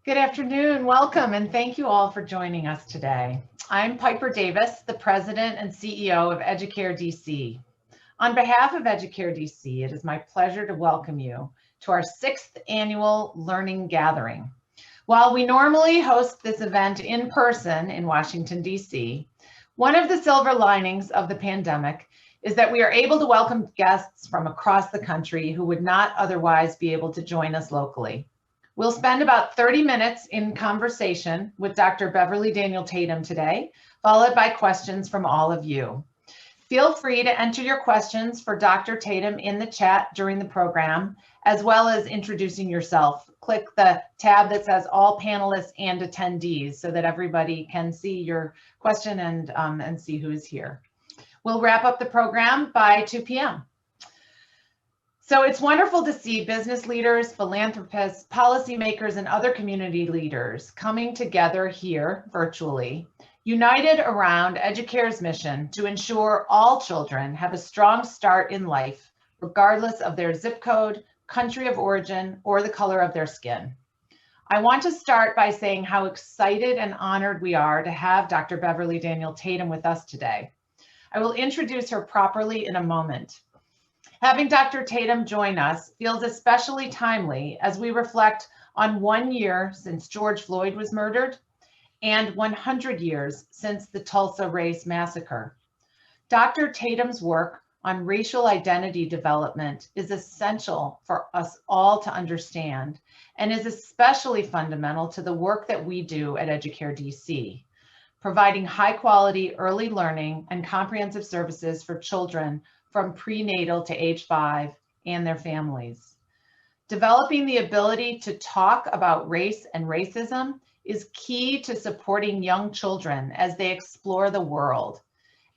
Good afternoon, welcome, and thank you all for joining us today. I'm Piper Davis, the President and CEO of Educare DC. On behalf of Educare DC, it is my pleasure to welcome you to our 6th annual Learning Gathering. While we normally host this event in person in Washington, DC, one of the silver linings of the pandemic is that we are able to welcome guests from across the country who would not otherwise be able to join us locally. We'll spend about 30 minutes in conversation with Dr. Beverly Daniel Tatum today, followed by questions from all of you. Feel free to enter your questions for Dr. Tatum in the chat during the program, as well as introducing yourself. Click the tab that says all panelists and attendees so that everybody can see your question and see who's here. We'll wrap up the program by 2 p.m. So it's wonderful to see business leaders, philanthropists, policymakers, and other community leaders coming together here virtually, united around Educare's mission to ensure all children have a strong start in life, regardless of their zip code, country of origin, or the color of their skin. I want to start by saying how excited and honored we are to have Dr. Beverly Daniel Tatum with us today. I will introduce her properly in a moment. Having Dr. Tatum join us feels especially timely as we reflect on 1 year since George Floyd was murdered and 100 years since the Tulsa Race Massacre. Dr. Tatum's work on racial identity development is essential for us all to understand and is especially fundamental to the work that we do at Educare DC, providing high quality early learning and comprehensive services for children from prenatal to age 5 and their families. Developing the ability to talk about race and racism is key to supporting young children as they explore the world,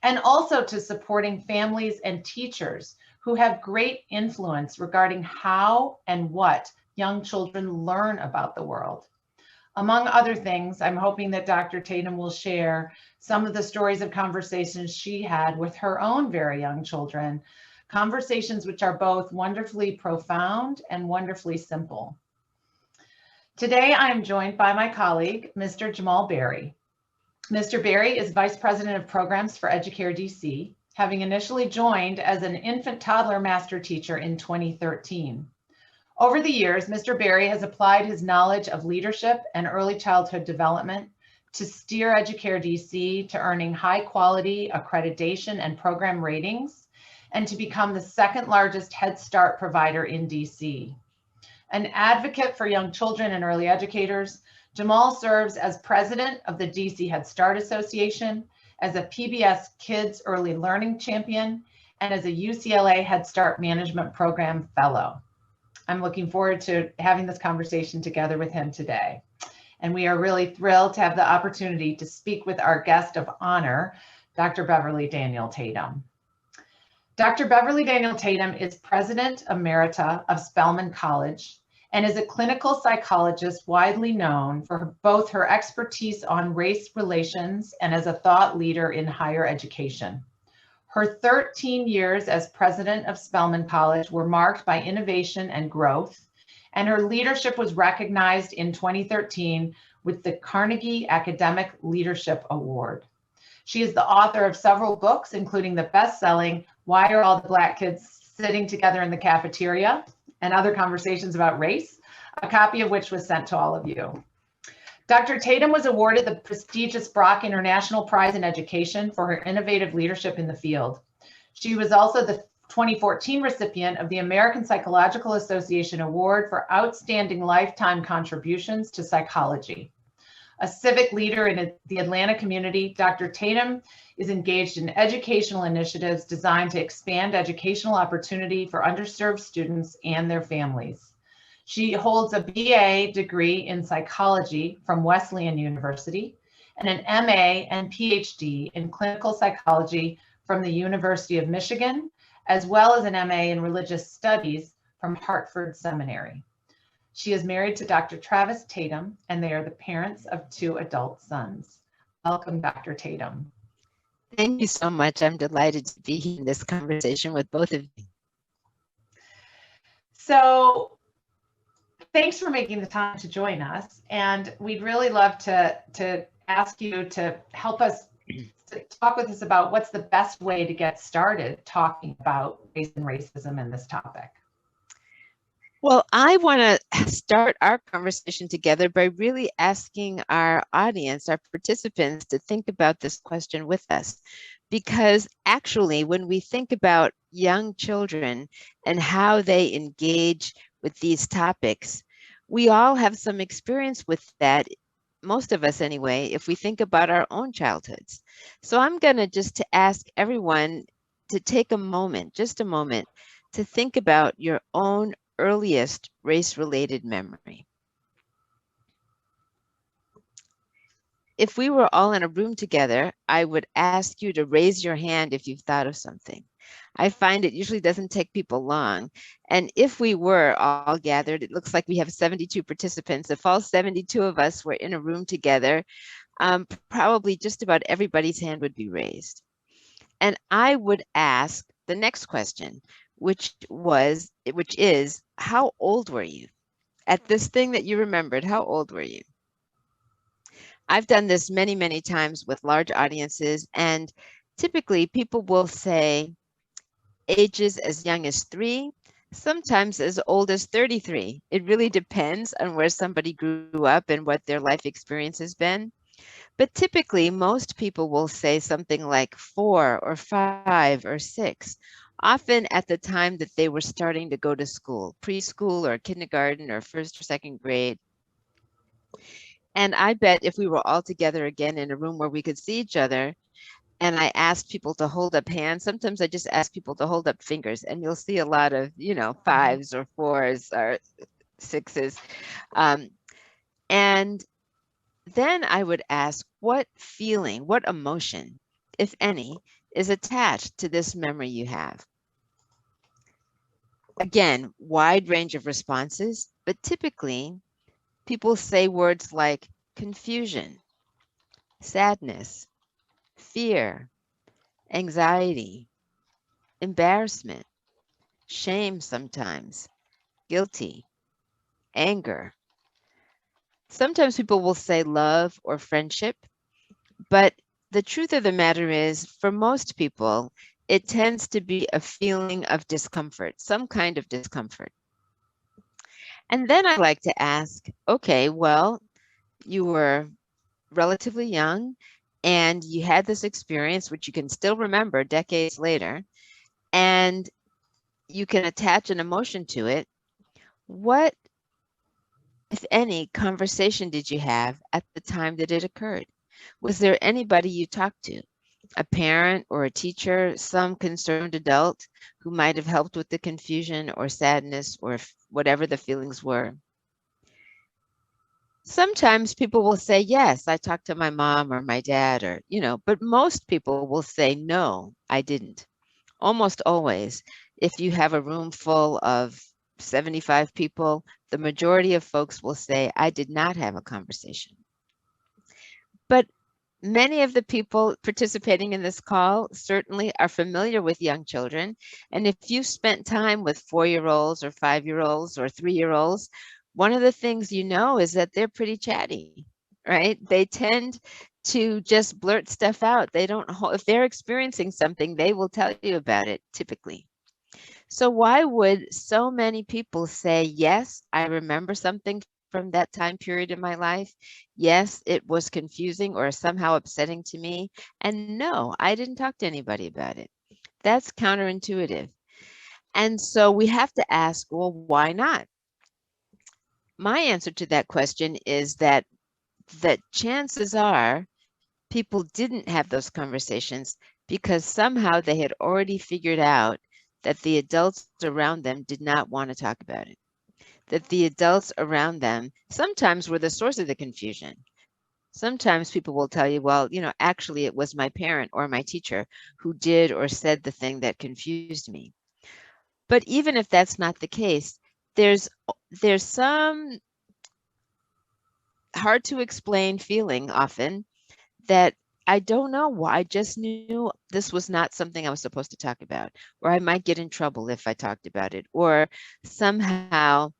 and also to supporting families and teachers who have great influence regarding how and what young children learn about the world. Among other things, I'm hoping that Dr. Tatum will share some of the stories of conversations she had with her own very young children, conversations which are both wonderfully profound and wonderfully simple. Today, I am joined by my colleague, Mr. Jamal Berry. Mr. Berry is Vice President of Programs for Educare DC, having initially joined as an infant toddler master teacher in 2013. Over the years, Mr. Berry has applied his knowledge of leadership and early childhood development to steer Educare DC to earning high quality accreditation and program ratings, and to become the 2nd largest Head Start provider in DC. An advocate for young children and early educators, Jamal serves as president of the DC Head Start Association, as a PBS Kids Early Learning Champion, and as a UCLA Head Start Management Program Fellow. I'm looking forward to having this conversation together with him today. And we are really thrilled to have the opportunity to speak with our guest of honor, Dr. Beverly Daniel Tatum. Dr. Beverly Daniel Tatum is President Emerita of Spelman College and is a clinical psychologist widely known for both her expertise on race relations and as a thought leader in higher education. Her 13 years as president of Spelman College were marked by innovation and growth, and her leadership was recognized in 2013 with the Carnegie Academic Leadership Award. She is the author of several books, including the best-selling Why Are All the Black Kids Sitting Together in the Cafeteria? And Other Conversations About Race, a copy of which was sent to all of you. Dr. Tatum was awarded the prestigious Brock International Prize in Education for her innovative leadership in the field. She was also the 2014 recipient of the American Psychological Association Award for Outstanding Lifetime Contributions to Psychology. A civic leader in the Atlanta community, Dr. Tatum is engaged in educational initiatives designed to expand educational opportunity for underserved students and their families. She holds a BA degree in psychology from Wesleyan University and an MA and PhD in clinical psychology from the University of Michigan, as well as an MA in religious studies from Hartford Seminary. She is married to Dr. Travis Tatum, and they are the parents of 2 adult sons. Welcome, Dr. Tatum. Thank you so much. I'm delighted to be here in this conversation with both of you. So thanks for making the time to join us. And we'd really love to ask you to help us to talk with us about what's the best way to get started talking about race and racism in this topic. Well, I want to start our conversation together by really asking our audience, our participants, to think about this question with us. Because actually, when we think about young children and how they engage with these topics, we all have some experience with that, most of us anyway, if we think about our own childhoods. So I'm going to just ask everyone to take a moment, just a moment, to think about your own earliest race-related memory. If we were all in a room together, I would ask you to raise your hand if you've thought of something. I find it usually doesn't take people long. And if we were all gathered, it looks like we have 72 participants. If all 72 of us were in a room together, probably just about everybody's hand would be raised. And I would ask the next question, which is, how old were you? At this thing that you remembered, how old were you? I've done this many, many times with large audiences, and typically people will say ages as young as 3, sometimes as old as 33. It really depends on where somebody grew up and what their life experience has been. But typically, most people will say something like 4 or 5 or 6, often at the time that they were starting to go to school, preschool or kindergarten or 1st or 2nd grade. And I bet if we were all together again in a room where we could see each other, and I asked people to hold up hands, sometimes I just ask people to hold up fingers, and you'll see a lot of, 5s or 4s or 6s. And then I would ask, what feeling, what emotion, if any, is attached to this memory you have? Again, wide range of responses, but typically people say words like confusion, sadness, fear, anxiety, embarrassment, shame sometimes, guilty, anger. Sometimes people will say love or friendship, but the truth of the matter is, for most people, it tends to be a feeling of discomfort, some kind of discomfort. And then I like to ask, okay, well, you were relatively young and you had this experience, which you can still remember decades later, and you can attach an emotion to it. What, if any, conversation did you have at the time that it occurred? Was there anybody you talked to, a parent or a teacher, some concerned adult who might have helped with the confusion or sadness or whatever the feelings were? Sometimes people will say, yes, I talked to my mom or my dad or, but most people will say, no, I didn't. Almost always, if you have a room full of 75 people, the majority of folks will say, I did not have a conversation. But many of the people participating in this call certainly are familiar with young children. And if you've spent time with 4-year-olds or 5-year-olds or 3-year-olds, one of the things you know is that they're pretty chatty, right? They tend to just blurt stuff out. They don't, if they're experiencing something, they will tell you about it typically. So why would so many people say, yes, I remember something from that time period in my life? Yes, it was confusing or somehow upsetting to me. And no, I didn't talk to anybody about it. That's counterintuitive. And so we have to ask, well, why not? My answer to that question is that chances are people didn't have those conversations because somehow they had already figured out that the adults around them did not want to talk about it. that the adults around them sometimes were the source of the confusion. Sometimes people will tell you, well, actually it was my parent or my teacher who did or said the thing that confused me. But even if that's not the case, there's some hard to explain feeling often that I don't know why. I just knew this was not something I was supposed to talk about, or I might get in trouble if I talked about it, or somehow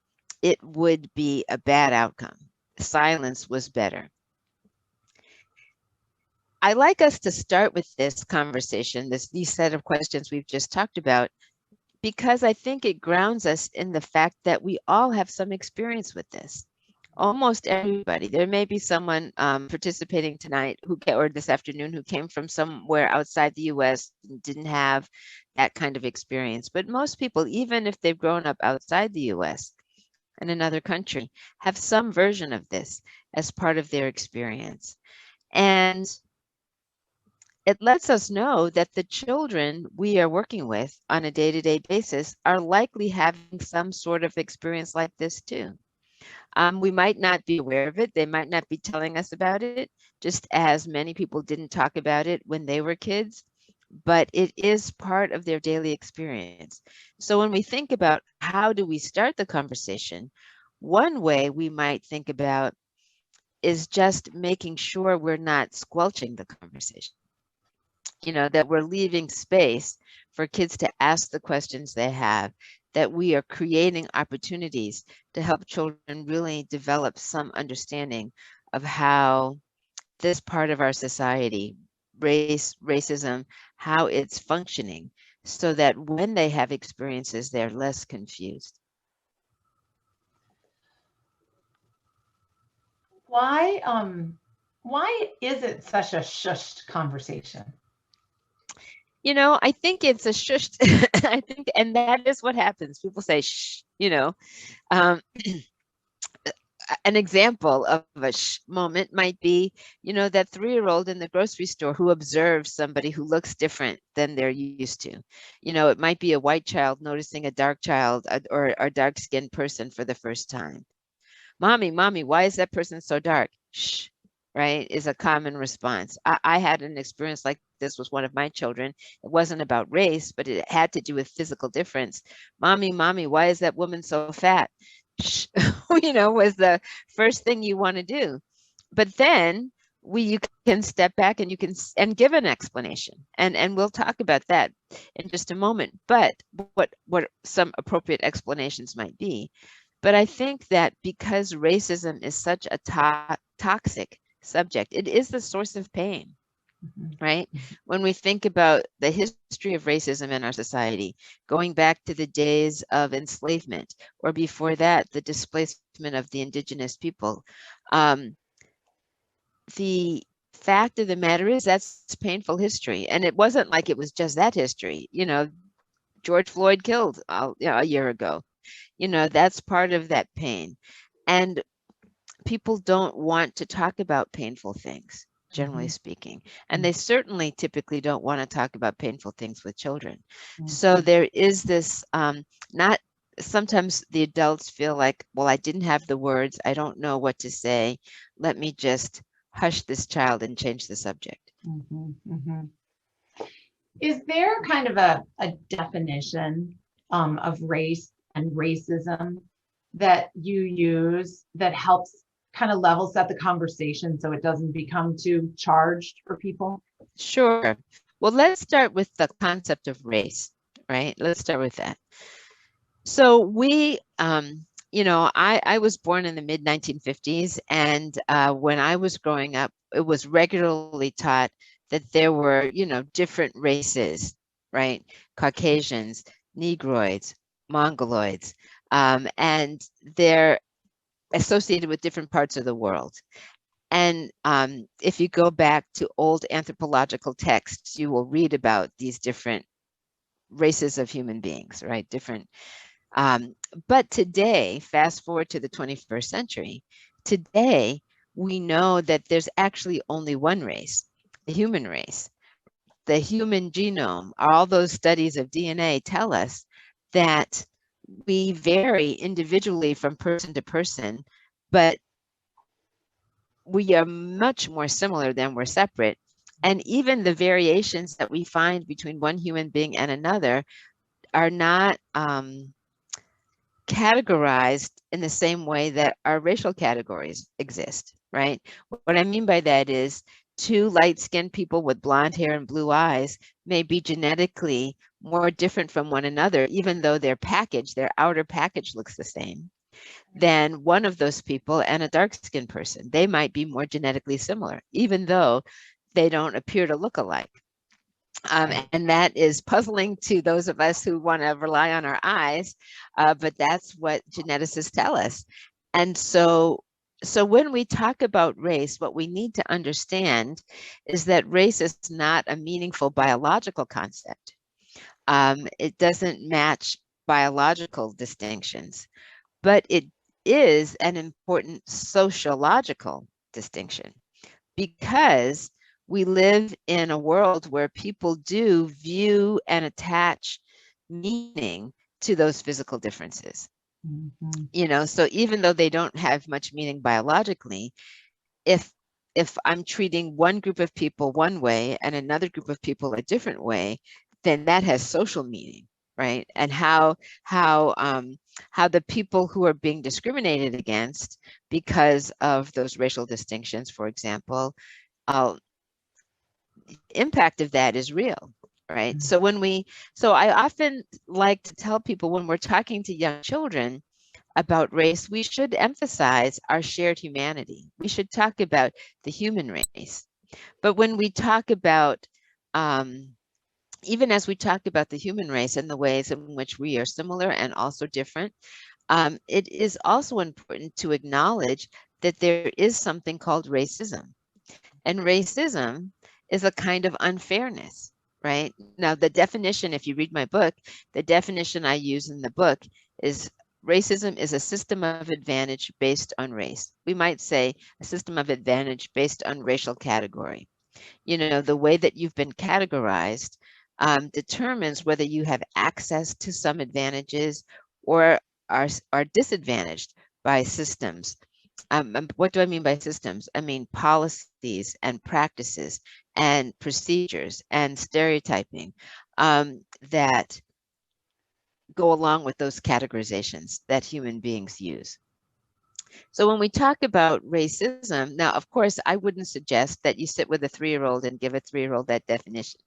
it would be a bad outcome. Silence was better. I like us to start with this conversation, these set of questions we've just talked about, because I think it grounds us in the fact that we all have some experience with this. Almost everybody. There may be someone participating tonight or this afternoon who came from somewhere outside the US and didn't have that kind of experience. But most people, even if they've grown up outside the US in another country, have some version of this as part of their experience. And it lets us know that the children we are working with on a day-to-day basis are likely having some sort of experience like this too. We might not be aware of it. They might not be telling us about it, just as many people didn't talk about it when they were kids, but it is part of their daily experience. So when we think about how do we start the conversation, one way we might think about is just making sure we're not squelching the conversation. That we're leaving space for kids to ask the questions they have, that we are creating opportunities to help children really develop some understanding of how this part of our society, racism, how it's functioning, so that when they have experiences, they're less confused. Why is it such a shushed conversation? I think it's a shush. I think, and that is what happens. People say, shh, um, an example of a shh moment might be, that 3-year-old in the grocery store who observes somebody who looks different than they're used to. It might be a white child noticing a dark child or a dark-skinned person for the first time. Mommy, why is that person so dark? Shh, right, is a common response. I had an experience like this with one of my children. It wasn't about race, but it had to do with physical difference. Mommy, why is that woman so fat? Shh, was the first thing you want to do. But then you can step back and you can give an explanation, and we'll talk about that in just a moment. But what some appropriate explanations might be. But I think that because racism is such a toxic subject, it is the source of pain, right? When we think about the history of racism in our society, going back to the days of enslavement, or before that, the displacement of the indigenous people, the fact of the matter is that's painful history. And it wasn't like it was just that history. George Floyd killed a year ago. That's part of that pain. And people don't want to talk about painful things, generally speaking. And they certainly typically don't want to talk about painful things with children. So there is this, sometimes the adults feel like, well, I didn't have the words. I don't know what to say. Let me just hush this child and change the subject. Is there kind of a definition of race and racism that you use that helps kind of level set the conversation so it doesn't become too charged for people? Sure. Well, let's start with the concept of race, right? Let's start with that. So we, I was born in the mid 1950s, and when I was growing up, it was regularly taught that there were, different races, right? Caucasians, Negroids, Mongoloids, and they're associated with different parts of the world. And if you go back to old anthropological texts, you will read about these different races of human beings, right? Different. But today, fast forward to the 21st century, today we know that there's actually only one race, the human race. The human genome, all those studies of DNA tell us that we vary individually from person to person, but we are much more similar than we're separate. And even the variations that we find between one human being and another are not categorized in the same way that our racial categories exist, right? What I mean by that is two light-skinned people with blonde hair and blue eyes may be genetically more different from one another, even though their package, their outer package looks the same, than one of those people and a dark-skinned person. They might be more genetically similar, even though they don't appear to look alike. And that is puzzling to those of us who want to rely on our eyes, but that's what geneticists tell us. And so when we talk about race, what we need to understand is that race is not a meaningful biological concept. It doesn't match biological distinctions, but it is an important sociological distinction, because we live in a world where people do view and attach meaning to those physical differences. So even though they don't have much meaning biologically, if I'm treating one group of people one way and another group of people a different way, then that has social meaning, right? And how the people who are being discriminated against because of those racial distinctions, for example, impact of that is real, right? So I often like to tell people, when we're talking to young children about race, we should emphasize our shared humanity. We should talk about the human race. But when we talk about, even as we talk about the human race and the ways in which we are similar and also different, it is also important to acknowledge that there is something called racism. And racism is a kind of unfairness, right? Now, the definition, if you read my book, the definition I use in the book is racism is a system of advantage based on race. We might say a system of advantage based on racial category. The way that you've been categorized determines whether you have access to some advantages or are disadvantaged by systems. What do I mean by systems? I mean policies and practices and procedures and stereotyping that go along with those categorizations that human beings use. So when we talk about racism, now, of course, I wouldn't suggest that you sit with a 3-year-old and give a 3-year-old that definition,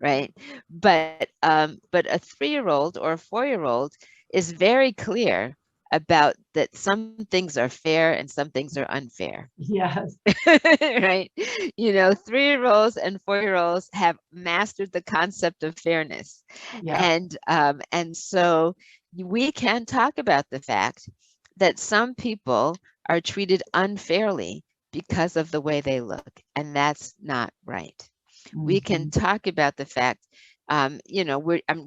right? But a 3-year-old or a 4-year-old is very clear about that some things are fair and some things are unfair. Yes. Right? 3-year-olds and 4-year-olds have mastered the concept of fairness. Yeah. And so we can talk about the fact that some people are treated unfairly because of the way they look, and that's not right. We can talk about the fact, we're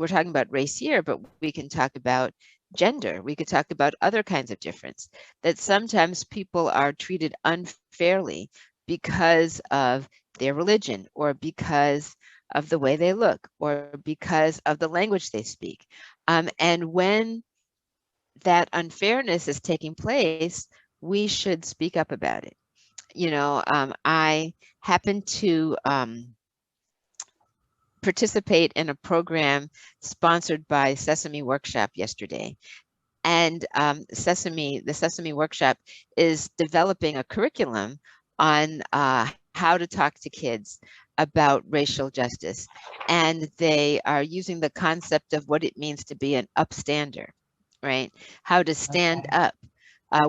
talking about race here, but we can talk about gender. We could talk about other kinds of difference, that sometimes people are treated unfairly because of their religion or because of the way they look or because of the language they speak. And when that unfairness is taking place, we should speak up about it. I happen to participate in a program sponsored by Sesame Workshop yesterday. And the Sesame Workshop is developing a curriculum on how to talk to kids about racial justice. And they are using the concept of what it means to be an upstander, right? How to stand up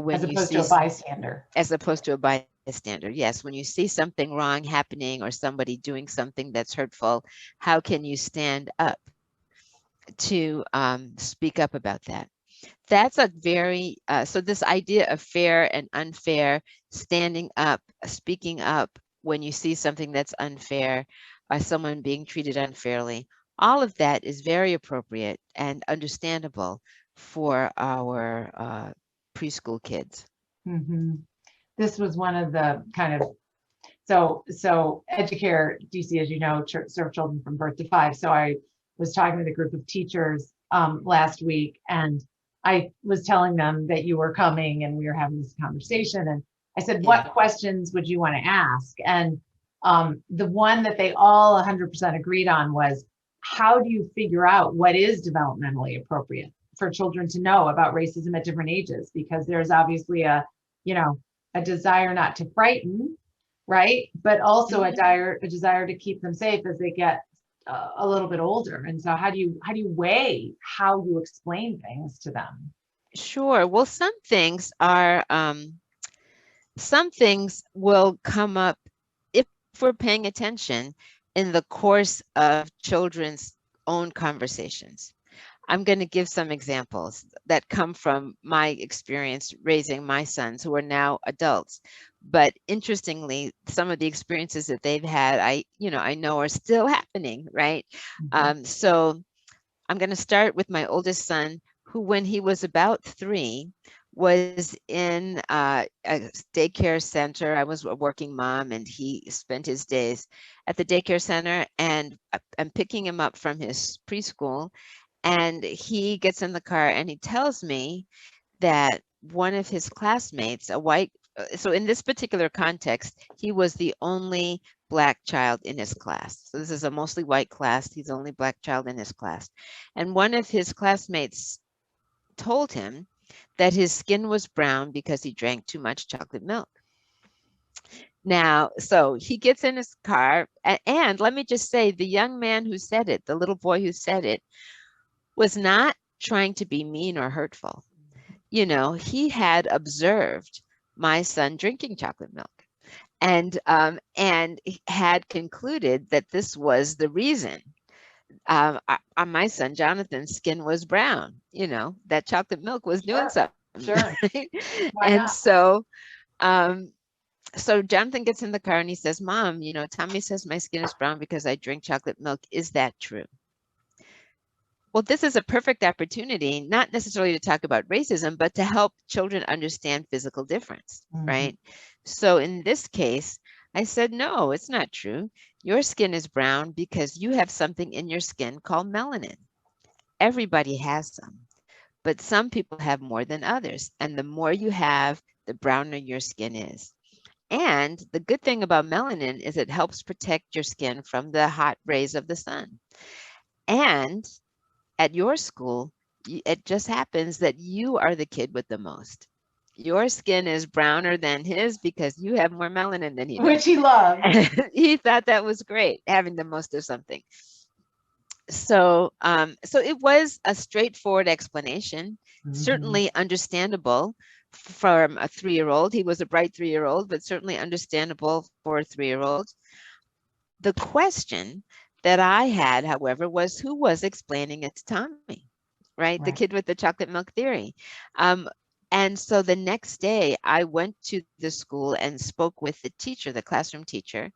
when you see, as opposed to a bystander. As opposed to a bystander. Yes, when you see something wrong happening or somebody doing something that's hurtful, how can you stand up to speak up about that? That's a very, so this idea of fair and unfair, standing up, speaking up when you see something that's unfair, or someone being treated unfairly, all of that is very appropriate and understandable for our preschool kids. This was one of the kind of, so Educare DC, as you know, serve children from birth to 5. So I was talking with a group of teachers last week, and I was telling them that you were coming and we were having this conversation. And I said, Yeah. what questions would you want to ask? And the one that they all 100% agreed on was, how do you figure out what is developmentally appropriate for children to know about racism at different ages? Because there's obviously a desire not to frighten, right? But also a desire to keep them safe as they get a little bit older. And so how do you weigh how you explain things to them? Sure. Well, some things will come up if we're paying attention in the course of children's own conversations. I'm going to give some examples that come from my experience raising my sons, who are now adults. But interestingly, some of the experiences that they've had, I know are still happening, right? So I'm going to start with my oldest son, who, when he was about 3, was in a daycare center. I was a working mom, and he spent his days at the daycare center. And I'm picking him up from his preschool, and he gets in the car and he tells me that one of his classmates, a white, so in this particular context, he was the only Black child in his class. So this is a mostly white class. He's the only Black child in his class. And one of his classmates told him that his skin was brown because he drank too much chocolate milk. Now, so he gets in his car, and let me just say, the young man who said it, the little boy who said it, was not trying to be mean or hurtful. He had observed my son drinking chocolate milk, and had concluded that this was the reason. My son Jonathan's skin was brown. That chocolate milk was doing something. Sure. Right? Why And not? so Jonathan gets in the car and he says, "Mom, Tommy says my skin is brown because I drink chocolate milk. Is that true?" Well, this is a perfect opportunity, not necessarily to talk about racism, but to help children understand physical difference, right? So in this case, I said, no, it's not true. Your skin is brown because you have something in your skin called melanin. Everybody has some, but some people have more than others. And the more you have, the browner your skin is. And the good thing about melanin is it helps protect your skin from the hot rays of the sun. And at your school, it just happens that you are the kid with the most. Your skin is browner than his because you have more melanin than he does. Which he loved. He thought that was great, having the most of something. So it was a straightforward explanation, certainly understandable from a 3-year-old. He was a bright 3-year-old, but certainly understandable for a 3-year-old. The question that I had, however, was who was explaining it to Tommy, right? The kid with the chocolate milk theory. And so the next day I went to the school and spoke with the teacher, the classroom teacher,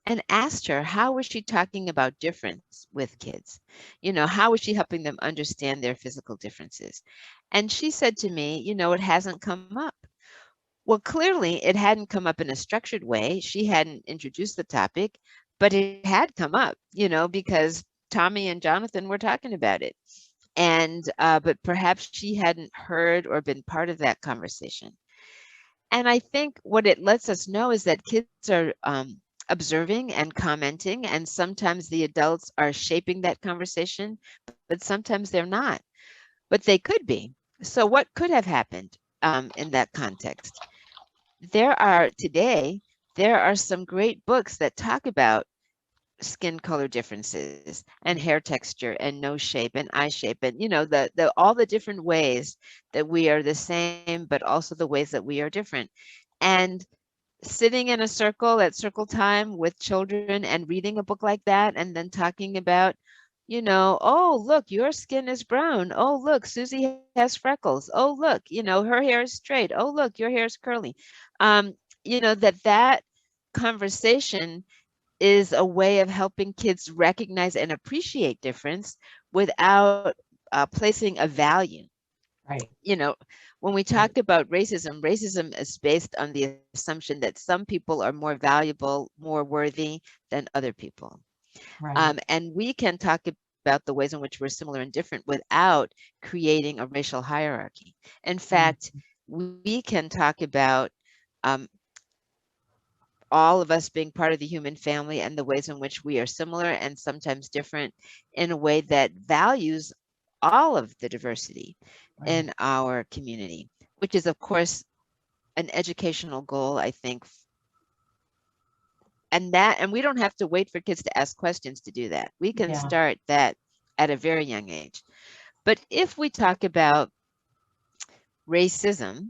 and asked her, how was she talking about difference with kids? How was she helping them understand their physical differences? And she said to me, it hasn't come up. Well, clearly it hadn't come up in a structured way. She hadn't introduced the topic, but it had come up, because Tommy and Jonathan were talking about it. And, but perhaps she hadn't heard or been part of that conversation. And I think what it lets us know is that kids are observing and commenting, and sometimes the adults are shaping that conversation, but sometimes they're not, but they could be. So what could have happened in that context? There are some great books that talk about skin color differences and hair texture and nose shape and eye shape, and all the different ways that we are the same, but also the ways that we are different. And sitting in a circle at circle time with children and reading a book like that, and then talking about, oh, look, your skin is brown. Oh, look, Susie has freckles. Oh, look, her hair is straight. Oh, look, your hair is curly. That conversation is a way of helping kids recognize and appreciate difference without placing a value. Right. When we talk about racism is based on the assumption that some people are more valuable, more worthy than other people. Right. And we can talk about the ways in which we're similar and different without creating a racial hierarchy. In Mm. fact, we can talk about um, all of us being part of the human family and the ways in which we are similar and sometimes different in a way that values all of the diversity Right. in our community, which is, of course, an educational goal, I think. And we don't have to wait for kids to ask questions to do that. We can Yeah. start that at a very young age. But if we talk about racism,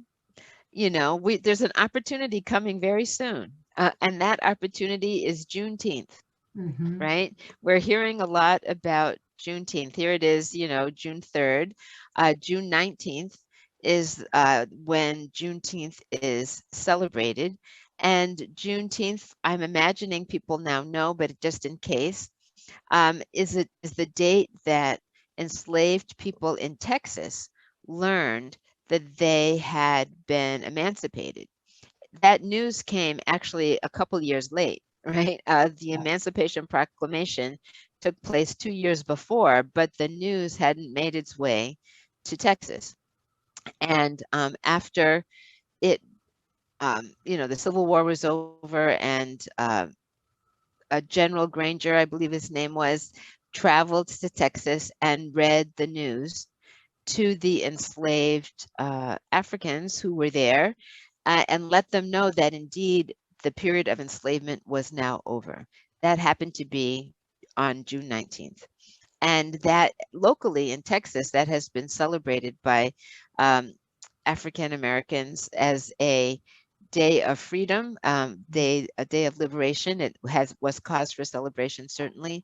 there's an opportunity coming very soon. And that opportunity is Juneteenth, Mm-hmm. right? We're hearing a lot about Juneteenth. Here it is, June 3rd. June 19th is when Juneteenth is celebrated. And Juneteenth, I'm imagining people now know, but just in case, is the date that enslaved people in Texas learned that they had been emancipated. That news came actually a couple years late, right? The Yeah. Emancipation Proclamation took place 2 years before, but the news hadn't made its way to Texas. And after it, the Civil War was over, and General Granger, I believe his name was, traveled to Texas and read the news to the enslaved Africans who were there and let them know that indeed the period of enslavement was now over. That happened to be on June 19th. And that locally in Texas, that has been celebrated by um, African Americans as a day of freedom, a day of liberation. It was cause for celebration, certainly.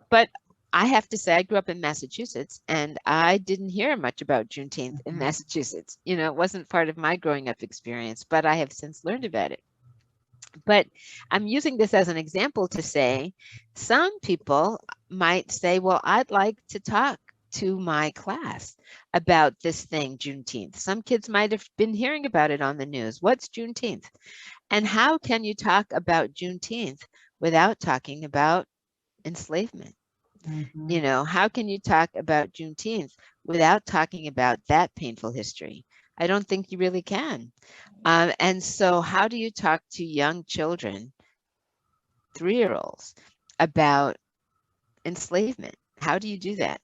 But I have to say, I grew up in Massachusetts, and I didn't hear much about Juneteenth in Mm-hmm. Massachusetts. It wasn't part of my growing up experience, but I have since learned about it. But I'm using this as an example to say some people might say, well, I'd like to talk to my class about this thing, Juneteenth. Some kids might have been hearing about it on the news. What's Juneteenth? And how can you talk about Juneteenth without talking about enslavement? Mm-hmm. How can you talk about Juneteenth without talking about that painful history? I don't think you really can. And so, how do you talk to young children, 3-year-olds, about enslavement? How do you do that?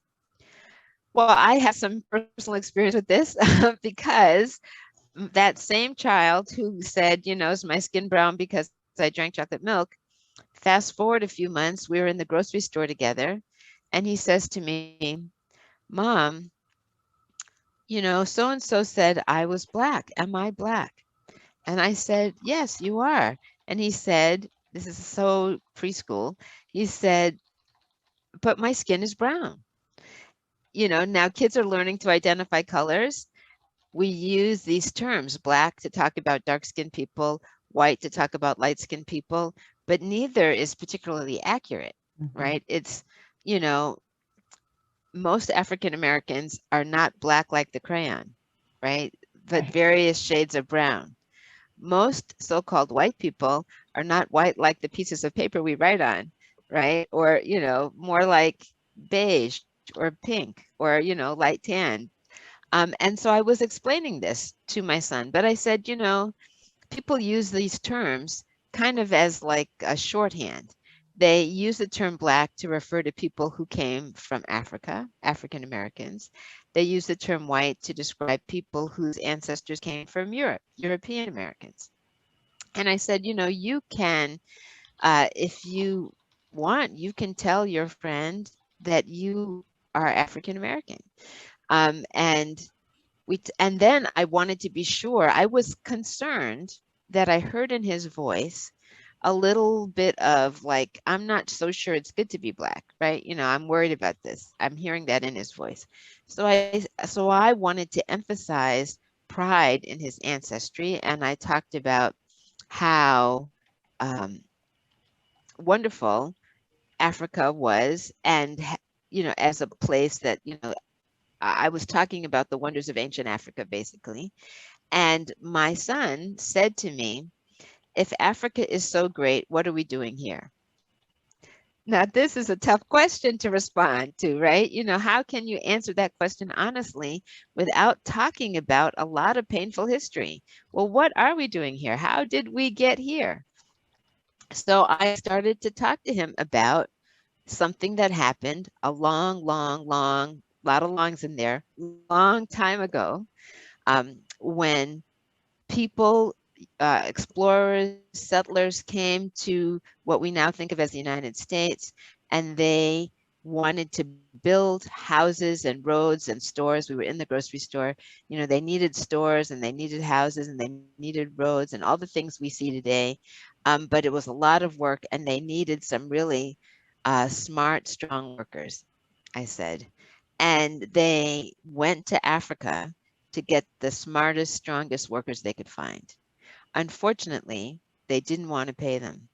Well, I have some personal experience with this because that same child who said, is my skin brown because I drank chocolate milk? Fast forward a few months, we were in the grocery store together, and he says to me, Mom, so and so said I was black. Am I black? And I said, Yes, you are. And he said, This is so preschool. He said, But my skin is brown. Now kids are learning to identify colors. We use these terms, black to talk about dark skinned people, white to talk about light skinned people, but neither is particularly accurate, Mm-hmm. right? You know, most African Americans are not black like the crayon, right? But Right. various shades of brown. Most so-called white people are not white like the pieces of paper we write on, right? Or, more like beige or pink or, light tan. And so I was explaining this to my son, but I said, people use these terms kind of as like a shorthand. They use the term black to refer to people who came from Africa, African Americans. They use the term white to describe people whose ancestors came from Europe, European Americans. And I said, you can, if you want, you can tell your friend that you are African American. And and then I wanted to be sure. I was concerned that I heard in his voice a little bit of like, I'm not so sure it's good to be black, right? I'm worried about this. I'm hearing that in his voice. So I wanted to emphasize pride in his ancestry, and I talked about how wonderful Africa was, and as a place that I was talking about the wonders of ancient Africa, basically. And my son said to me, if Africa is so great, what are we doing here? Now, this is a tough question to respond to, right? How can you answer that question honestly without talking about a lot of painful history? Well, what are we doing here? How did we get here? So I started to talk to him about something that happened a long, lot of longs in there, long time ago, when people, explorers, settlers came to what we now think of as the United States, and they wanted to build houses and roads and stores. We were in the grocery store. They needed stores and they needed houses and they needed roads and all the things we see today. But it was a lot of work and they needed some really smart, strong workers, I said. And they went to Africa to get the smartest, strongest workers they could find. Unfortunately, they didn't want to pay them.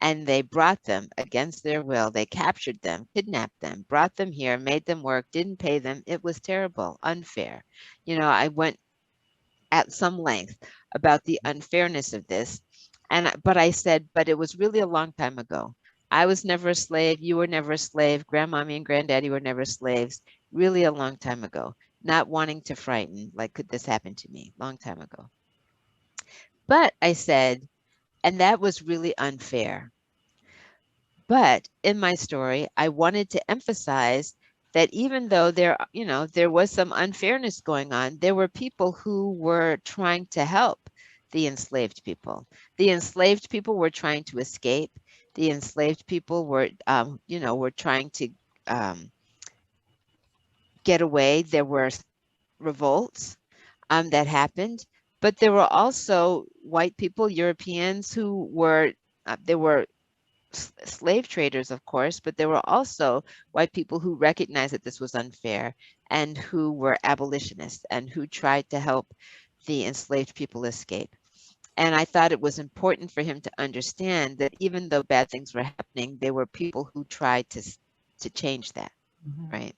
And they brought them against their will. They captured them, kidnapped them, brought them here, made them work, didn't pay them. It was terrible, unfair. I went at some length about the unfairness of this. But I said, but it was really a long time ago. I was never a slave. You were never a slave. Grandmommy and granddaddy were never slaves. Really a long time ago. Not wanting to frighten, like, could this happen to me? Long time ago. But I said, and that was really unfair. But in my story, I wanted to emphasize that even though there was some unfairness going on, there were people who were trying to help the enslaved people. The enslaved people were trying to escape. The enslaved people were trying to um, get away. There were revolts that happened, but there were also white people, Europeans, who were there were slave traders, of course, but there were also white people who recognized that this was unfair and who were abolitionists and who tried to help the enslaved people escape. And I thought it was important for him to understand that even though bad things were happening, there were people who tried to change that, right?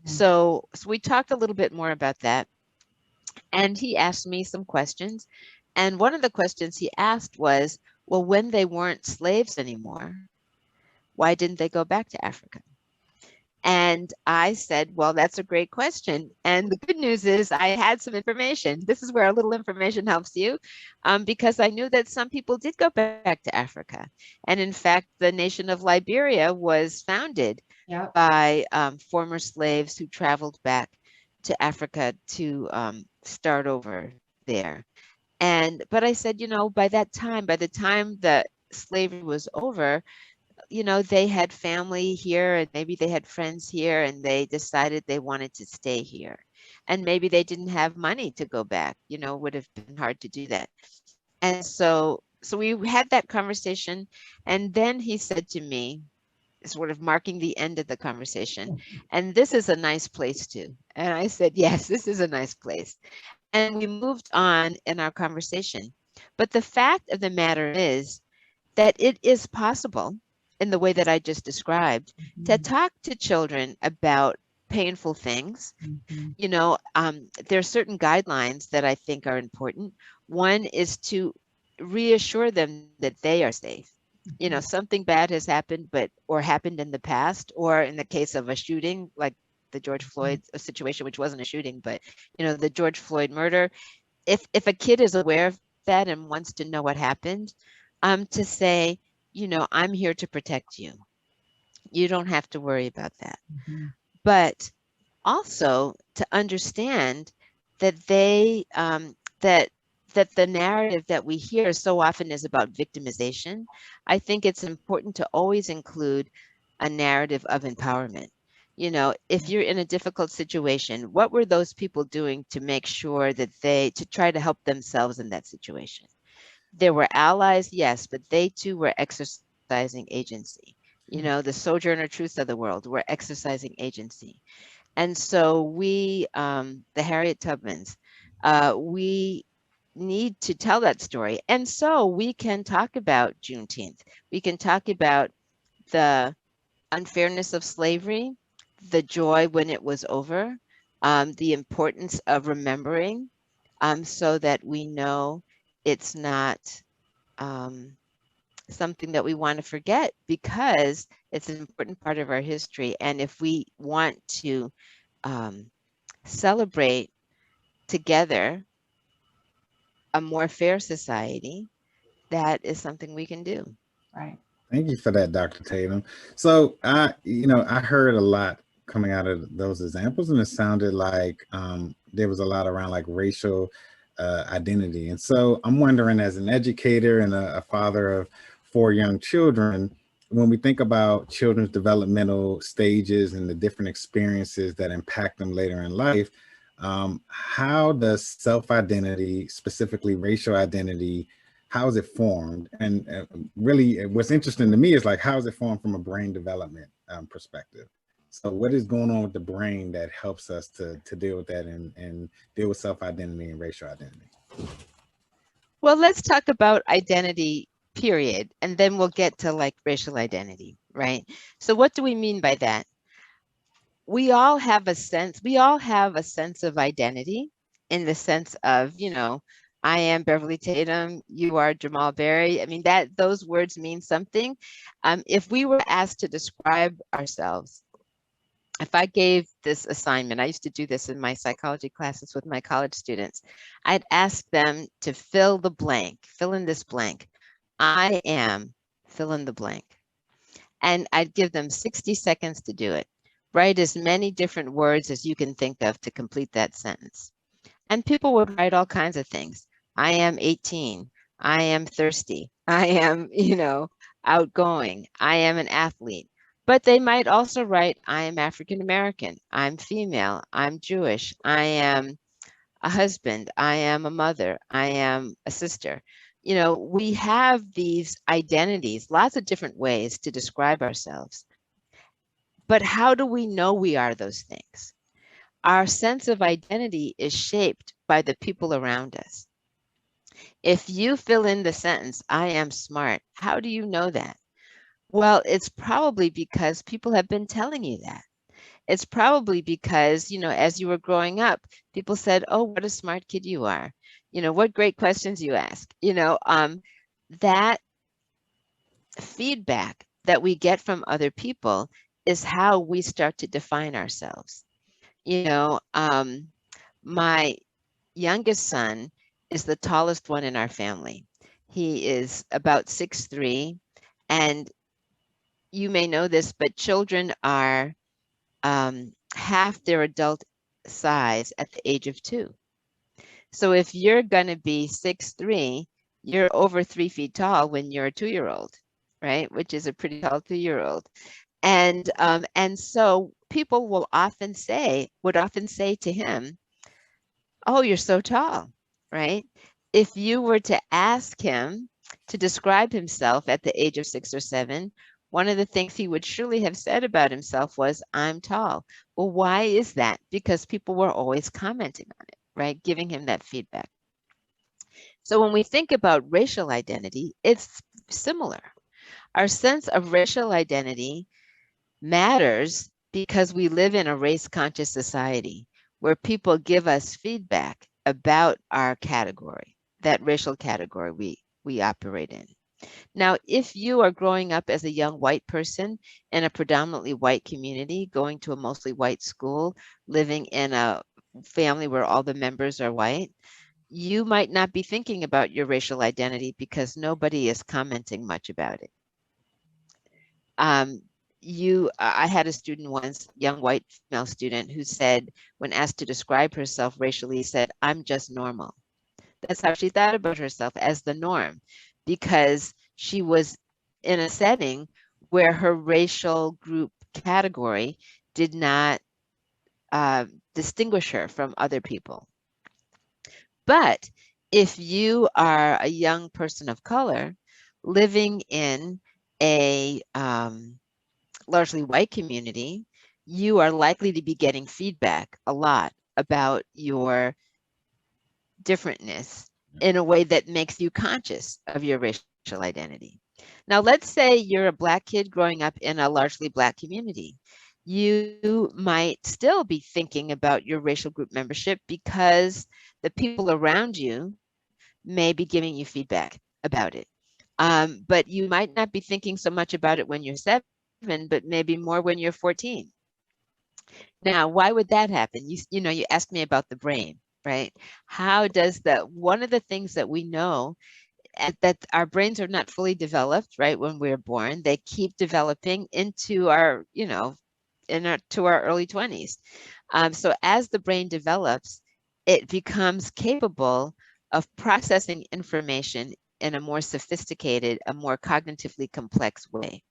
So we talked a little bit more about that. And he asked me some questions. And one of the questions he asked was, well, when they weren't slaves anymore, why didn't they go back to Africa? And I said, well, that's a great question. And the good news is I had some information. This is where a little information helps you, because I knew that some people did go back to Africa. And in fact, the nation of Liberia was founded by former slaves who traveled back to Africa to start over there. But I said, by the time that slavery was over, they had family here and maybe they had friends here and they decided they wanted to stay here. And maybe they didn't have money to go back, it would have been hard to do that. And so we had that conversation. And then he said to me, sort of marking the end of the conversation, and this is a nice place too. And I said, yes, this is a nice place. And we moved on in our conversation. But the fact of the matter is that it is possible, in the way that I just described, to talk to children about painful things. There are certain guidelines that I think are important. One is to reassure them that they are safe. Something bad has happened, or happened in the past, or in the case of a shooting, like the George Floyd situation, which wasn't a shooting, but the George Floyd murder. If a kid is aware of that and wants to know what happened, to say, I'm here to protect you. You don't have to worry about that. But also to understand that that the narrative that we hear so often is about victimization. I think it's important to always include a narrative of empowerment. If you're in a difficult situation, what were those people doing to make sure that to try to help themselves in that situation? There were allies, yes, but they too were exercising agency. The Sojourner Truths of the world were exercising agency. And so we, the Harriet Tubmans, we need to tell that story. And so we can talk about Juneteenth. We can talk about the unfairness of slavery, the joy when it was over, the importance of remembering, so that we know it's not something that we want to forget because it's an important part of our history. And if we want to celebrate together a more fair society, that is something we can do. Right. Thank you for that, Dr. Tatum. So I heard a lot coming out of those examples, and it sounded like there was a lot around like racial identity. And so I'm wondering, as an educator and a father of 4 young children, when we think about children's developmental stages and the different experiences that impact them later in life, how does self-identity, specifically racial identity, how is it formed? And really what's interesting to me is like, how is it formed from a brain development perspective? So what is going on with the brain that helps us to deal with that and deal with self-identity and racial identity? Well, let's talk about identity, period, and then we'll get to like racial identity, right? So what do we mean by that? We all have a sense of identity, in the sense of, I am Beverly Tatum, you are Jamal Berry. I mean, those words mean something. If we were asked to describe ourselves, if I gave this assignment, I used to do this in my psychology classes with my college students, I'd ask them to fill in this blank. I am, fill in the blank. And I'd give them 60 seconds to do it. Write as many different words as you can think of to complete that sentence. And people would write all kinds of things. I am 18. I am thirsty. I am, outgoing. I am an athlete. But they might also write, I am African American. I'm female. I'm Jewish. I am a husband. I am a mother. I am a sister. We have these identities, lots of different ways to describe ourselves. But how do we know we are those things? Our sense of identity is shaped by the people around us. If you fill in the sentence, I am smart, how do you know that? Well, it's probably because people have been telling you that. It's probably because, as you were growing up, people said, oh, what a smart kid you are. What great questions you ask. That feedback that we get from other people is how we start to define ourselves. My youngest son is the tallest one in our family. He is about 6'3", and you may know this, but children are half their adult size at the age of 2. So if you're going to be 6'3", you're over 3 feet tall when you're a 2-year-old, right? Which is a pretty tall 2-year-old. And so people would often say to him, oh, you're so tall, right? If you were to ask him to describe himself at the age of 6 or 7, one of the things he would surely have said about himself was, I'm tall. Well, why is that? Because people were always commenting on it, right? Giving him that feedback. So when we think about racial identity, it's similar. Our sense of racial identity matters because we live in a race-conscious society where people give us feedback about our category, that racial category we operate in. Now, if you are growing up as a young white person in a predominantly white community, going to a mostly white school, living in a family where all the members are white, you might not be thinking about your racial identity because nobody is commenting much about it. I had a student once, young white female student, who said, when asked to describe herself racially, said, I'm just normal. That's how she thought about herself, as the norm, because she was in a setting where her racial group category did not distinguish her from other people. But if you are a young person of color living in a largely white community, you are likely to be getting feedback a lot about your differentness in a way that makes you conscious of your racial identity. Now, let's say you're a Black kid growing up in a largely Black community. You might still be thinking about your racial group membership because the people around you may be giving you feedback about it. But you might not be thinking so much about it when you're 7, but maybe more when you're 14. Now, why would that happen? You know, you asked me about the brain, right? How does one of the things that we know that our brains are not fully developed, right? When we're born, they keep developing into our, you know, to our early 20s. So as the brain develops, it becomes capable of processing information in a more sophisticated, a more cognitively complex way.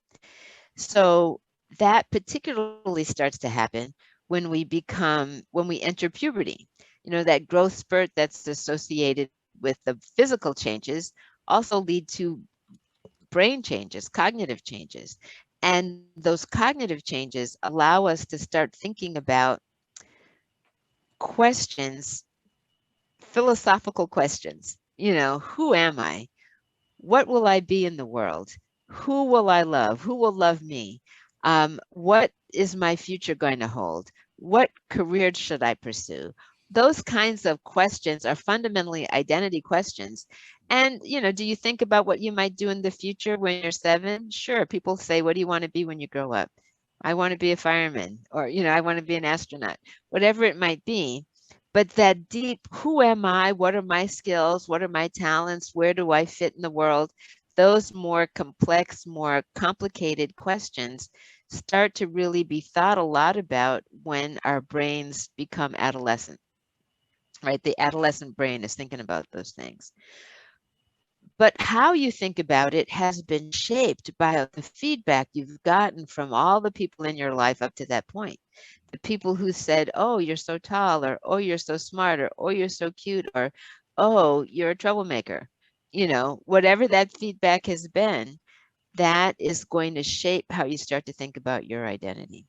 So that particularly starts to happen when we enter puberty. You know, that growth spurt that's associated with the physical changes also lead to brain changes, cognitive changes. And those cognitive changes allow us to start thinking about questions, philosophical questions. You know, who am I? What will I be in the world? Who will I love? Who will love me? What is my future going to hold? What career should I pursue? Those kinds of questions are fundamentally identity questions. And, you know, do you think about what you might do in the future when you're 7? Sure. People say, what do you want to be when you grow up? I want to be a fireman, or, you know, I want to be an astronaut, whatever it might be. But that deep, who am I? What are my skills? What are my talents? Where do I fit in the world? Those more complex, more complicated questions start to really be thought a lot about when our brains become adolescent, right? The adolescent brain is thinking about those things. But how you think about it has been shaped by the feedback you've gotten from all the people in your life up to that point. The people who said, oh, you're so tall, or oh, you're so smart, or oh, you're so cute, or oh, you're a troublemaker. You know, whatever that feedback has been, that is going to shape how you start to think about your identity.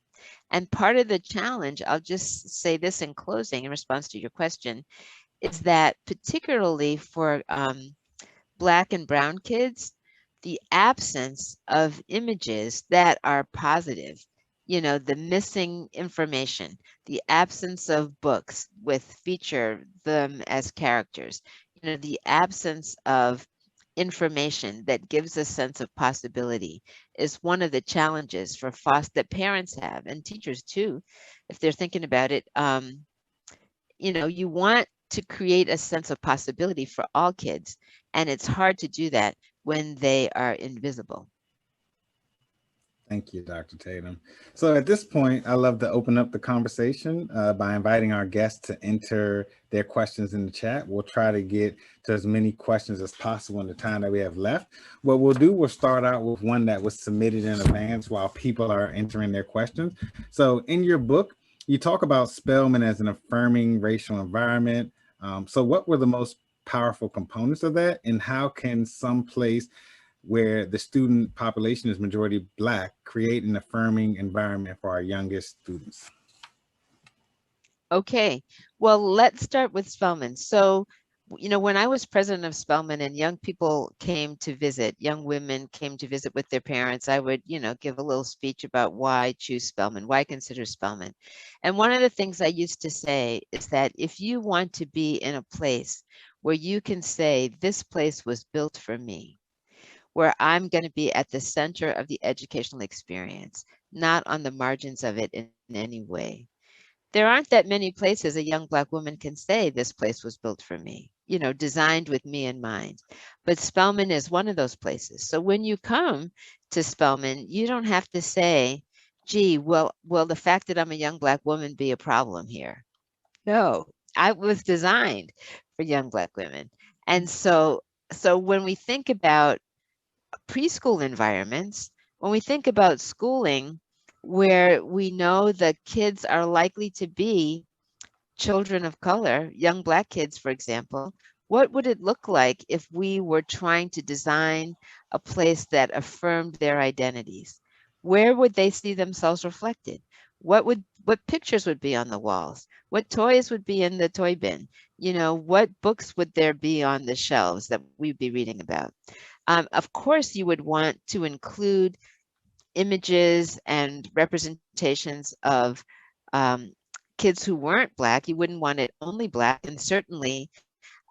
And part of the challenge, I'll just say this in closing in response to your question, is that particularly for Black and brown kids, the absence of images that are positive, you know, the missing information, the absence of books with feature them as characters, you know, the absence of information that gives a sense of possibility is one of the challenges for that parents have, and teachers too, if they're thinking about it. You know, you want to create a sense of possibility for all kids, and it's hard to do that when they are invisible. Thank you, Dr. Tatum. So at this point, I love to open up the conversation by inviting our guests to enter their questions in the chat. We'll try to get to as many questions as possible in the time that we have left. What we'll do, we'll start out with one that was submitted in advance while people are entering their questions. So in your book, you talk about Spelman as an affirming racial environment. So what were the most powerful components of that, and how can some place where the student population is majority Black create an affirming environment for our youngest students? Okay, well, let's start with Spelman. So, you know, when I was president of Spelman and young people came to visit, young women came to visit with their parents, I would, you know, give a little speech about why choose Spelman, why consider Spelman. And one of the things I used to say is that if you want to be in a place where you can say, this place was built for me, where I'm going to be at the center of the educational experience, not on the margins of it in any way. There aren't that many places a young Black woman can say, this place was built for me, you know, designed with me in mind. But Spelman is one of those places. So when you come to Spelman, you don't have to say, gee, well, the fact that I'm a young Black woman be a problem here. No, I was designed for young Black women. And so when we think about preschool environments, when we think about schooling, where we know the kids are likely to be children of color, young Black kids, for example, what would it look like if we were trying to design a place that affirmed their identities? Where would they see themselves reflected? What pictures would be on the walls? What toys would be in the toy bin? You know, what books would there be on the shelves that we'd be reading about? Of course, you would want to include images and representations of kids who weren't Black. You wouldn't want it only Black. And certainly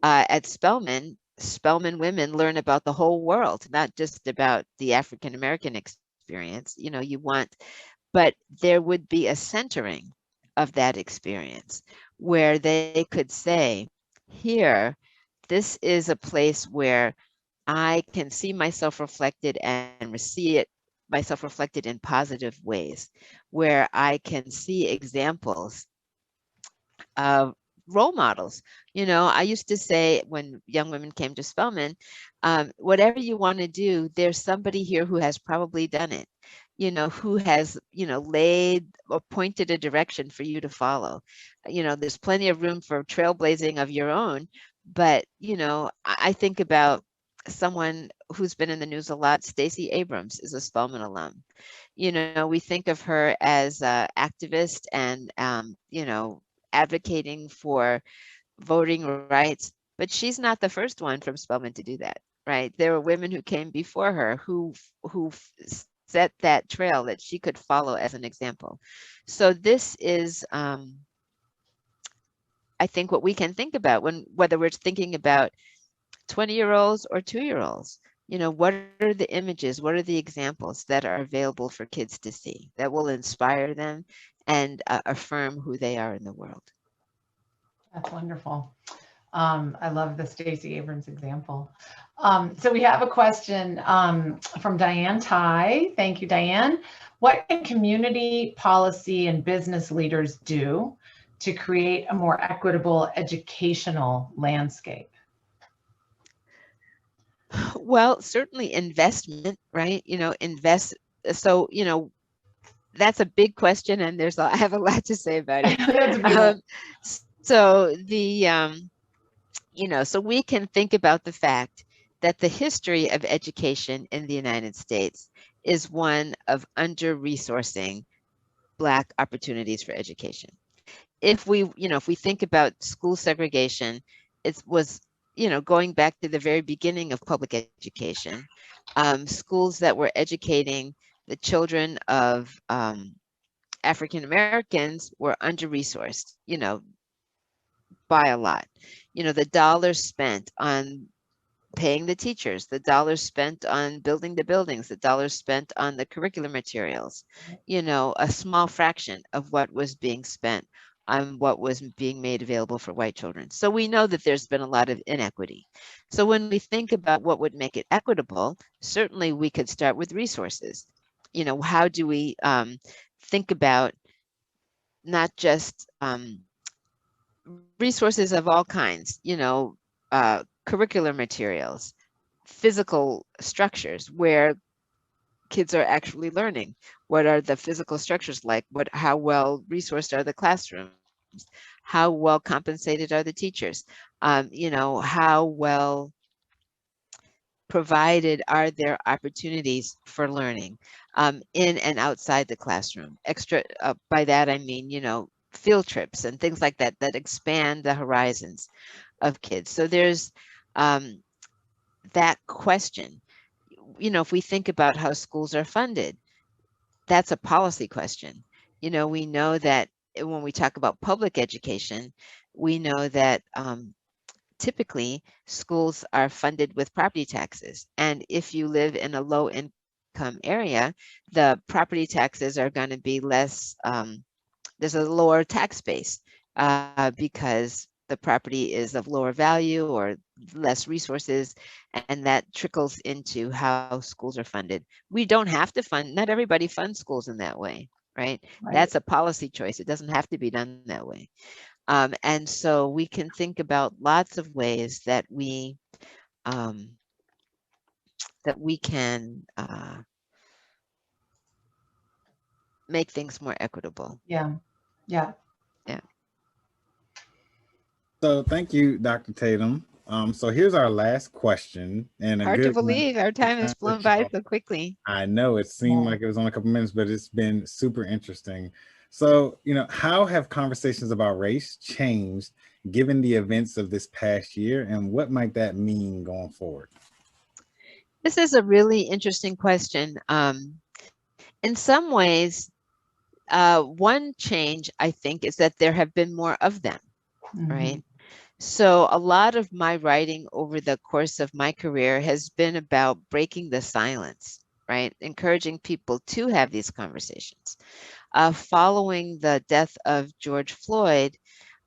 at Spelman, Spelman women learn about the whole world, not just about the African American experience. You know, but there would be a centering of that experience where they could say, here, this is a place where I can see myself reflected and see it myself reflected in positive ways, where I can see examples of role models. You know, I used to say when young women came to Spelman, whatever you want to do, there's somebody here who has probably done it, you know, who has, you know, laid or pointed a direction for you to follow. You know, there's plenty of room for trailblazing of your own, but, you know, I think about someone who's been in the news a lot. Stacey Abrams is a Spelman alum. You know, we think of her as an activist and, you know, advocating for voting rights, but she's not the first one from Spelman to do that, right? There were women who came before her who set that trail that she could follow as an example. So this is, I think, what we can think about whether we're thinking about 20-year-olds or 2-year-olds. You know, what are the images, what are the examples that are available for kids to see that will inspire them and affirm who they are in the world? That's wonderful. I love the Stacey Abrams example. So we have a question from Diane Ty. Thank you, Diane. What can community, policy, and business leaders do to create a more equitable educational landscape? Well, certainly investment, right? You know, so, you know, that's a big question, and I have a lot to say about it. So you know, so we can think about the fact that the history of education in the United States is one of under-resourcing Black opportunities for education. If we think about school segregation, it was, you know, going back to the very beginning of public education, schools that were educating the children of African Americans were under-resourced, you know, by a lot. You know, the dollars spent on paying the teachers, the dollars spent on building the buildings, the dollars spent on the curriculum materials, you know, a small fraction of what was being spent on what was being made available for white children. So we know that there's been a lot of inequity. So when we think about what would make it equitable, certainly we could start with resources. You know, how do we think about not just resources of all kinds, you know, curricular materials, physical structures where kids are actually learning. What are the physical structures like? How well resourced are the classrooms? How well compensated are the teachers? You know, how well provided are there opportunities for learning in and outside the classroom? By that I mean, you know, field trips and things like that that expand the horizons of kids. So there's that question. You know, if we think about how schools are funded, that's a policy question. You know, we know that when we talk about public education, we know that typically schools are funded with property taxes. And if you live in a low income area, the property taxes are going to be less, there's a lower tax base because the property is of lower value or less resources, and that trickles into how schools are funded. We don't have to not everybody funds schools in that way, right? That's a policy choice. It doesn't have to be done that way. And so we can think about lots of ways that we can make things more equitable. Yeah. Yeah. Yeah. So thank you, Dr. Tatum. So here's our last question, and hard to believe our time has flown by so quickly. I know it seemed like it was only a couple minutes, but it's been super interesting. So, you know, how have conversations about race changed given the events of this past year, and what might that mean going forward? This is a really interesting question. In some ways, one change I think is that there have been more of them, right? So a lot of my writing over the course of my career has been about breaking the silence, right? Encouraging people to have these conversations. Following the death of George Floyd,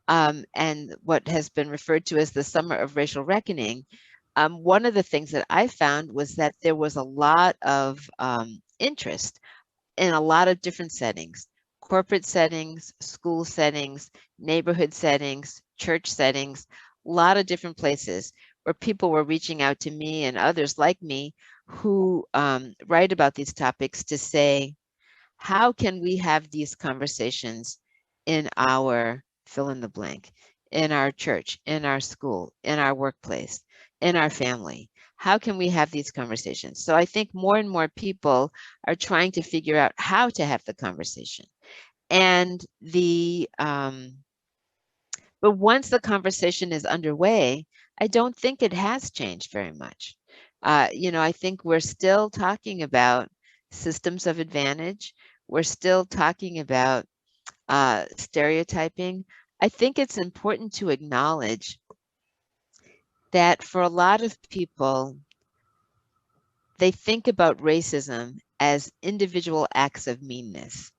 and what has been referred to as the Summer of Racial Reckoning, one of the things that I found was that there was a lot of interest in a lot of different settings: corporate settings, school settings, neighborhood settings, church settings, a lot of different places where people were reaching out to me and others like me who write about these topics to say, how can we have these conversations in our fill in the blank, in our church, in our school, in our workplace, in our family? How can we have these conversations? So I think more and more people are trying to figure out how to have the conversation. And but once the conversation is underway, I don't think it has changed very much. I think we're still talking about systems of advantage. We're still talking about stereotyping. I think it's important to acknowledge that for a lot of people, they think about racism as individual acts of meanness,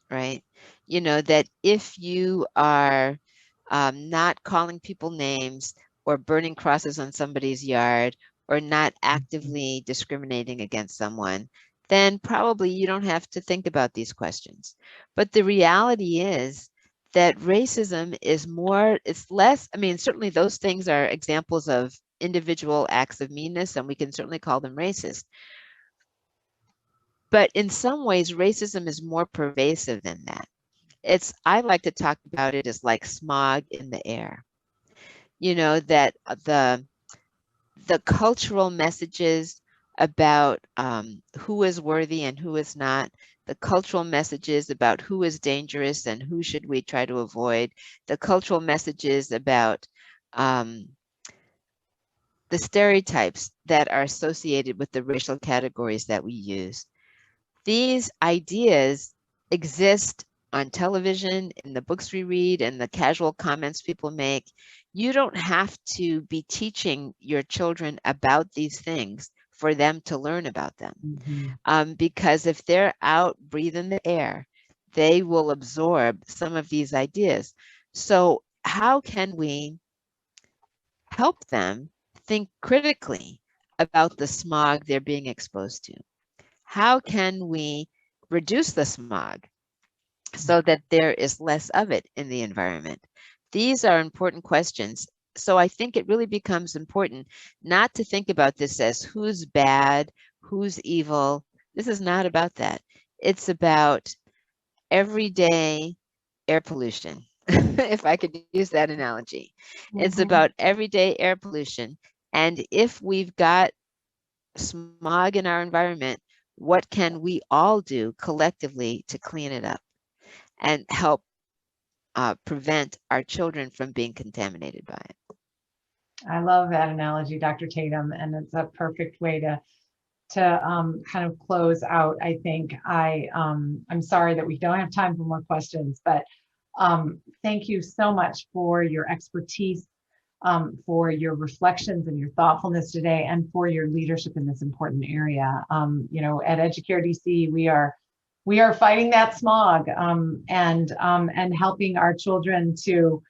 right? That if you are not calling people names or burning crosses on somebody's yard or not actively discriminating against someone, then probably you don't have to think about these questions. But the reality is that racism is more, it's less, I mean, certainly those things are examples of individual acts of meanness, and we can certainly call them racist. But in some ways, racism is more pervasive than that. I like to talk about it as like smog in the air. That the cultural messages about who is worthy and who is not, the cultural messages about who is dangerous and who should we try to avoid, the cultural messages about the stereotypes that are associated with the racial categories that we use. These ideas exist on television, in the books we read, and the casual comments people make. You don't have to be teaching your children about these things for them to learn about them. Because if they're out breathing the air, they will absorb some of these ideas. So how can we help them think critically about the smog they're being exposed to? How can we reduce the smog so that there is less of it in the environment? These are important questions. So I think it really becomes important not to think about this as who's bad, who's evil. This is not about that. It's about everyday air pollution, if I could use that analogy. It's about everyday air pollution. And if we've got smog in our environment, what can we all do collectively to clean it up and help prevent our children from being contaminated by it? I love that analogy, Dr. Tatum, and it's a perfect way to kind of close out. I think I'm sorry that we don't have time for more questions, but thank you so much for your expertise, for your reflections and your thoughtfulness today, and for your leadership in this important area. At Educare DC, we are fighting that smog and helping our children to,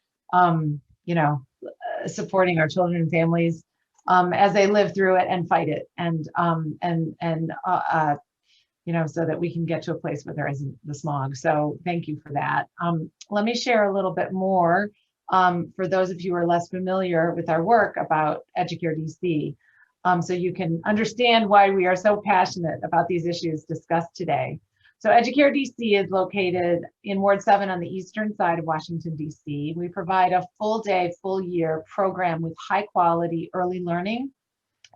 supporting our children and families as they live through it and fight it, and so that we can get to a place where there isn't the smog. So thank you for that. Let me share a little bit more for those of you who are less familiar with our work about Educare DC, so you can understand why we are so passionate about these issues discussed today. So Educare DC is located in Ward 7 on the eastern side of Washington, D.C. We provide a full day, full year program with high quality early learning,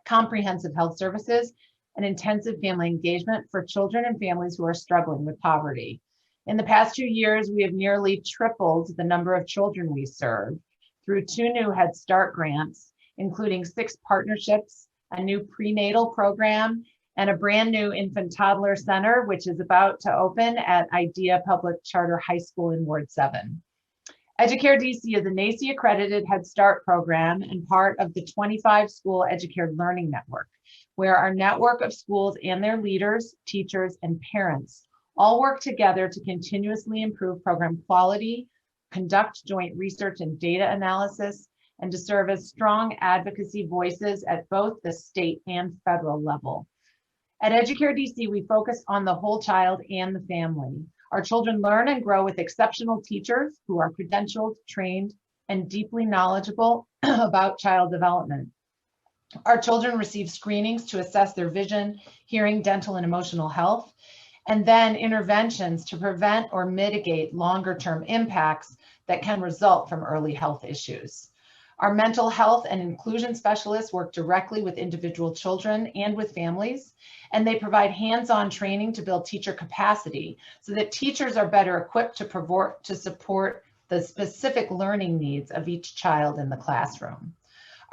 comprehensive health services, and intensive family engagement for children and families who are struggling with poverty. In the past 2 years, we have nearly tripled the number of children we serve through 2 new Head Start grants, including 6 partnerships, a new prenatal program, and a brand new infant toddler center, which is about to open at Idea Public Charter High School in Ward 7. Educare DC is a NACE accredited Head Start program and part of the 25 school Educare Learning Network, where our network of schools and their leaders, teachers, and parents all work together to continuously improve program quality, conduct joint research and data analysis, and to serve as strong advocacy voices at both the state and federal level. At Educare DC, we focus on the whole child and the family. Our children learn and grow with exceptional teachers who are credentialed, trained, and deeply knowledgeable about child development. Our children receive screenings to assess their vision, hearing, dental, and emotional health, and then interventions to prevent or mitigate longer-term impacts that can result from early health issues. Our mental health and inclusion specialists work directly with individual children and with families, and they provide hands-on training to build teacher capacity so that teachers are better equipped to support the specific learning needs of each child in the classroom.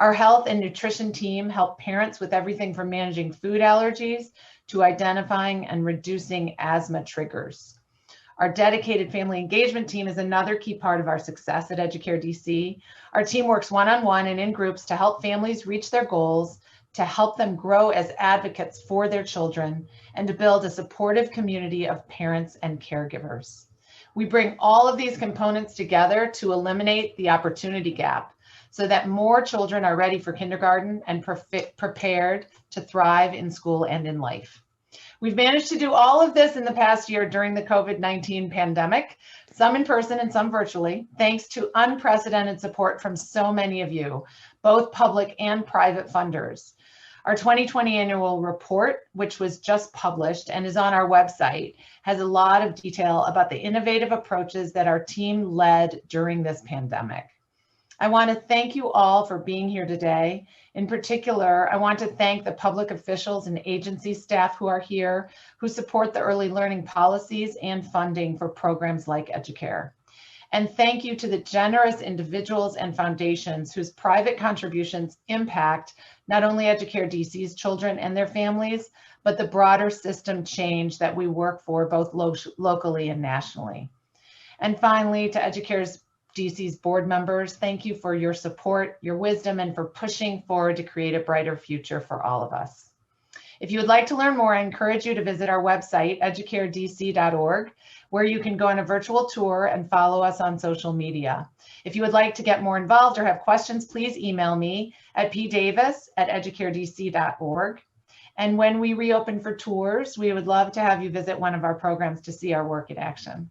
Our health and nutrition team help parents with everything from managing food allergies to identifying and reducing asthma triggers. Our dedicated family engagement team is another key part of our success at Educare DC. Our team works one-on-one and in groups to help families reach their goals, to help them grow as advocates for their children, and to build a supportive community of parents and caregivers. We bring all of these components together to eliminate the opportunity gap so that more children are ready for kindergarten and prepared to thrive in school and in life. We've managed to do all of this in the past year during the COVID-19 pandemic, some in person and some virtually, thanks to unprecedented support from so many of you, both public and private funders. Our 2020 annual report, which was just published and is on our website, has a lot of detail about the innovative approaches that our team led during this pandemic. I want to thank you all for being here today. In particular, I want to thank the public officials and agency staff who are here, who support the early learning policies and funding for programs like Educare. And thank you to the generous individuals and foundations whose private contributions impact not only Educare DC's children and their families, but the broader system change that we work for both locally and nationally. And finally, to Educare's DC's board members, thank you for your support, your wisdom, and for pushing forward to create a brighter future for all of us. If you would like to learn more, I encourage you to visit our website, educaredc.org, where you can go on a virtual tour and follow us on social media. If you would like to get more involved or have questions, please email me at pdavis@educaredc.org. And when we reopen for tours, we would love to have you visit one of our programs to see our work in action.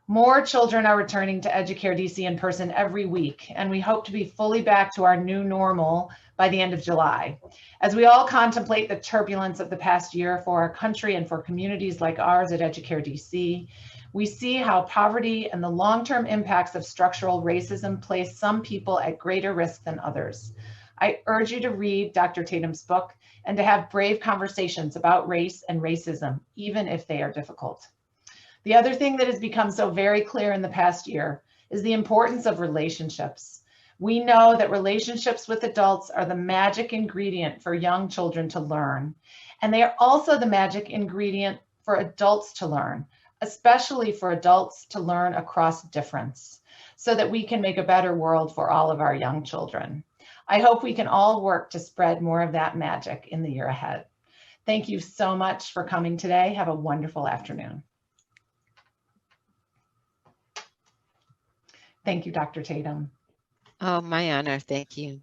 More children are returning to Educare DC in person every week, and we hope to be fully back to our new normal by the end of July. As we all contemplate the turbulence of the past year for our country and for communities like ours at Educare DC, we see how poverty and the long-term impacts of structural racism place some people at greater risk than others. I urge you to read Dr. Tatum's book and to have brave conversations about race and racism, even if they are difficult. The other thing that has become so very clear in the past year is the importance of relationships. We know that relationships with adults are the magic ingredient for young children to learn, and they are also the magic ingredient for adults to learn, especially for adults to learn across difference, so that we can make a better world for all of our young children. I hope we can all work to spread more of that magic in the year ahead. Thank you so much for coming today. Have a wonderful afternoon. Thank you, Dr. Tatum. Oh, my honor. Thank you.